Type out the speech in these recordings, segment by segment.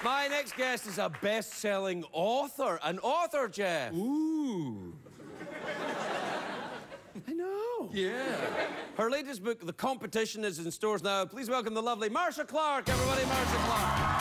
My next guest is a best-selling author. An author, Jeff. Ooh. I know. Yeah. Her latest book, The Competition, is in stores now. Please welcome the lovely Marcia Clark, everybody. Marcia Clark.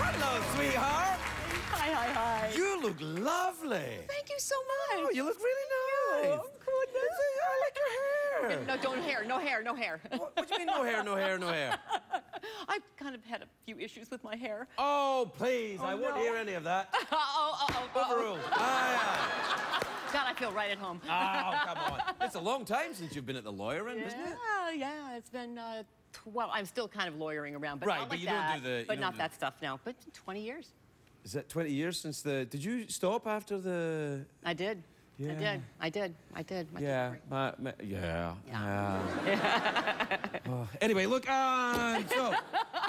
Hello, sweetheart. Hi. You look lovely. Thank you so much. Oh, you look really nice. Oh, goodness. I like your hair. No, no hair. What do you mean, no hair? I've kind of had a few issues with my hair. Oh, please. I won't no. hear any of that. Oh. Overruled. God, I feel right at home. Oh, come on. It's a long time since you've been at the lawyering, isn't it? Yeah. It's been, well, I'm still kind of lawyering around, but Right, not but like you don't that. do the- you But don't not do- that stuff now. But 20 years. Is that 20 years since the... Did you stop after the... I did. Yeah. I did. Yeah. Yeah. Oh, anyway, look, so...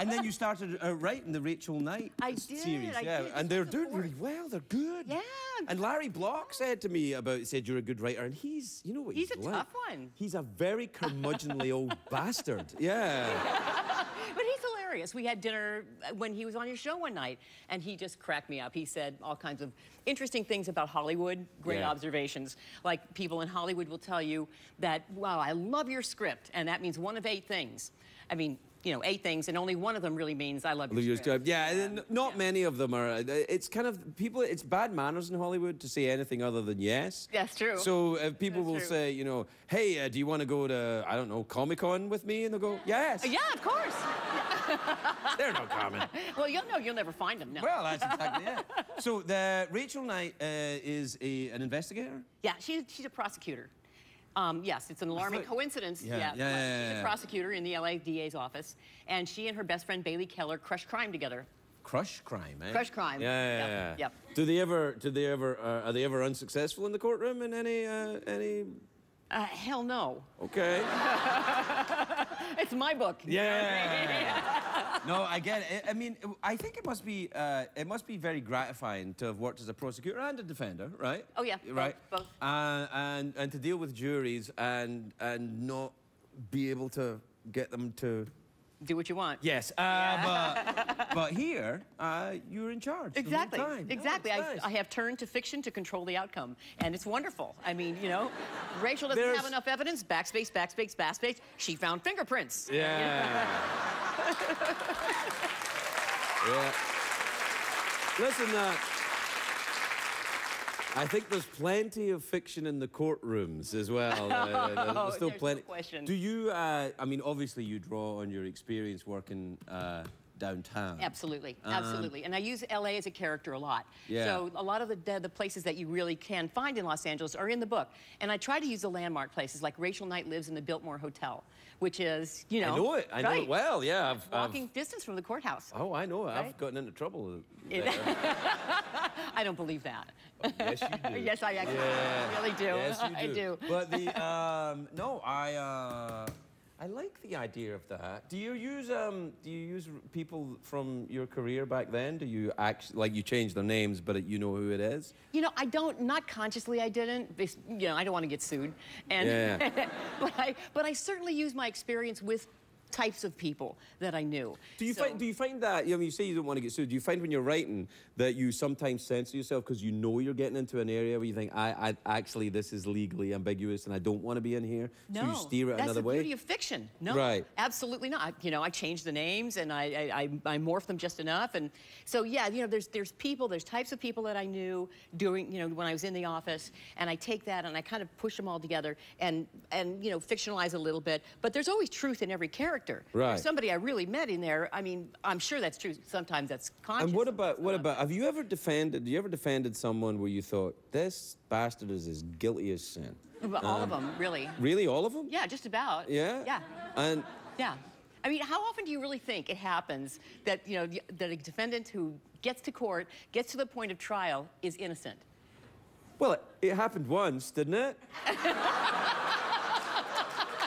And then you started writing the Rachel Knight series. I did. And they're doing really well. They're good. Yeah. And Larry Block said to me said you're a good writer, and he's, you know what he's He's a like. tough one. He's a very curmudgeonly old bastard. Yeah. But he's hilarious. We had dinner when he was on your show one night, and he just cracked me up. He said all kinds of interesting things about Hollywood, great observations. Like, people in Hollywood will tell you that, wow, I love your script, and that means one of 8 things. I mean, you know, 8 things, and only one of them really means I love your script. Yeah, and not many of them are. It's kind of it's bad manners in Hollywood to say anything other than yes. That's true. So people will say, you know, hey, do you want to go to, I don't know, Comic-Con with me? And they'll go, yes. Yeah, of course. They're not coming. Well, you'll never find them, no. Well, that's exactly it. So the Rachel Knight is an investigator? Yeah, she's a prosecutor. Yes, it's an alarming coincidence. Yeah. She's a prosecutor in the LA DA's office, and she and her best friend Bailey Keller crush crime together. Crush crime, eh? Crush crime. Yeah. Yep. Are they ever unsuccessful in the courtroom in any? Hell no. Okay. It's my book. Yeah. No, I get it. I mean, I think it must be very gratifying to have worked as a prosecutor and a defender, right? Oh yeah. Right. Both. And to deal with juries and not be able to get them to Do what you want. Yes. But here you're in charge. Exactly. The whole time. Exactly. Oh, it's nice. I have turned to fiction to control the outcome, and it's wonderful. I mean, you know, Rachel doesn't have enough evidence. Backspace. She found fingerprints. Yeah. Yeah. Listen, I think there's plenty of fiction in the courtrooms as well. There's still plenty. No question. Do you? I mean, obviously, you draw on your experience working downtown. Absolutely. And I use LA as a character a lot. Yeah. So a lot of the places that you really can find in Los Angeles are in the book. And I try to use the landmark places, like Rachel Knight lives in the Biltmore Hotel, which is, you know. I know it. I know it well. Yeah. Walking distance from the courthouse. Oh, I know it. Right? I've gotten into trouble there. I don't believe that. Yes, you do. Yes, I actually really do. Yes, you do. I do. But I like the idea of that. Do you use people from your career back then? Do you actually, like, you change their names, but you know who it is? You know, I don't, not consciously I didn't. You know, I don't want to get sued. And but I certainly use my experience with types of people that I knew. Do you find that, you say you don't want to get sued, do you find when you're writing that you sometimes censor yourself because you know you're getting into an area where you think, I actually, this is legally ambiguous and I don't want to be in here, so you steer it another way? That's the beauty of fiction. No, right. Absolutely not. You know, I changed the names and I morphed them just enough. And so, yeah, you know, there's types of people that I knew during, you know, when I was in the office, and I take that and I kind of push them all together and you know, fictionalize a little bit. But there's always truth in every character. Right. There's somebody I really met in there. I mean, I'm sure that's true. Sometimes that's conscious. And what about, have you ever defended someone where you thought, this bastard is as guilty as sin? All of them, really. Really, all of them? Yeah, just about. Yeah? Yeah. And... Yeah. I mean, how often do you really think it happens that, you know, that a defendant who gets to court, gets to the point of trial, is innocent? Well, it happened once, didn't it?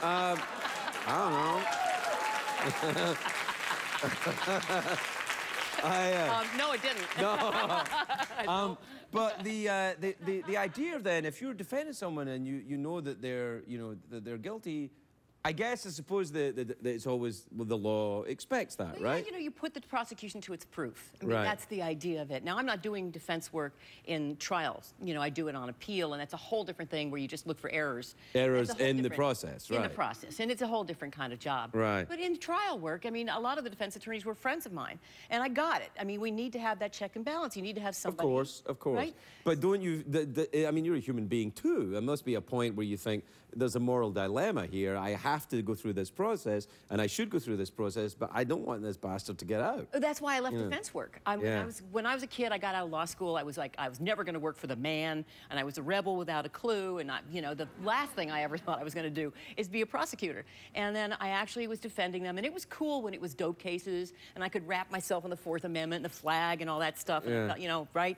I don't know. No, it didn't. No. But the idea then, if you're defending someone and you know that they're guilty, I suppose that it's always, well, the law expects that, right? Yeah, you put the prosecution to its proof. I mean, Right. That's the idea of it. Now, I'm not doing defense work in trials. I do it on appeal, and that's a whole different thing where you just look for errors. Errors That's a whole in the different- process, right? In the process, and it's a whole different kind of job. Right. But in trial work, I mean, a lot of the defense attorneys were friends of mine, and I got it. I mean, we need to have that check and balance. You need to have somebody. Of course. Right? But don't you, I mean, you're a human being too. There must be a point where you think, there's a moral dilemma here. I have to go through this process, and I should go through this process, but I don't want this bastard to get out. That's why I left defense work. Yeah. When I was a kid, I got out of law school. I was like, I was never going to work for the man, and I was a rebel without a clue. And the last thing I ever thought I was going to do is be a prosecutor. And then I actually was defending them, and it was cool when it was dope cases, and I could wrap myself in the Fourth Amendment and the flag and all that stuff. Yeah. And, right?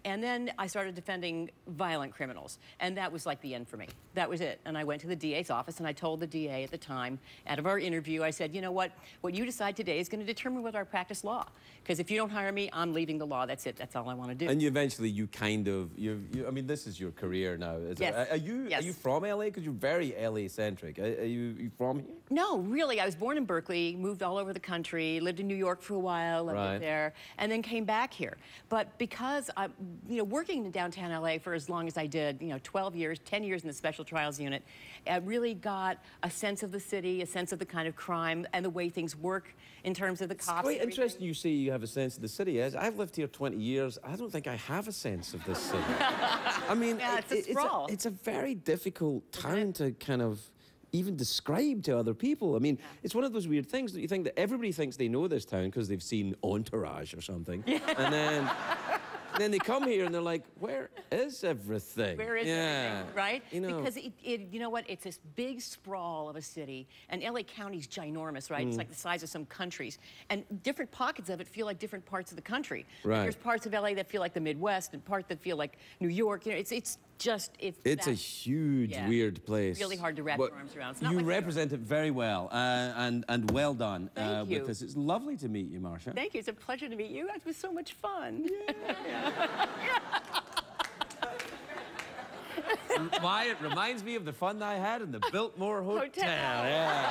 And then I started defending violent criminals, and that was like the end for me. That was it. And I went to the DA's office, and I told the DA at the time, out of our interview, I said, you know what you decide today is going to determine whether I practice law. Because if you don't hire me, I'm leaving the law. That's it. That's all I want to do. And I mean, this is your career now. Yes. Are you from LA? Because you're very LA-centric. Are you from here? No, really. I was born in Berkeley, moved all over the country, lived in New York for a while, lived there, and then came back here. But because I'm, working in downtown LA for as long as I did, 12 years, 10 years in the Special Trials Unit, I really got a sense of the city, a sense of the kind of crime and the way things work in terms of the cops. It's quite interesting you say you have a sense of the city. As I've lived here 20 years, I don't think I have a sense of this city. I mean, yeah, it's a sprawl. It's a very difficult town to kind of even describe to other people. I mean, it's one of those weird things that you think that everybody thinks they know this town because they've seen Entourage or something. And then they come here and they're like, where is everything? Where is everything, right? You know. Because you know what? It's this big sprawl of a city, and LA County's ginormous, right? It's like the size of some countries, and different pockets of it feel like different parts of the country. Right. There's parts of LA that feel like the Midwest, and parts that feel like New York. It's a huge, weird place. Really hard to wrap your arms around. It's not you like represent it very well, and well done. Thank you. With this. It's lovely to meet you, Marcia. Thank you. It's a pleasure to meet you. It was so much fun. Why it reminds me of the fun I had in the Biltmore Hotel. Hotel. Yeah.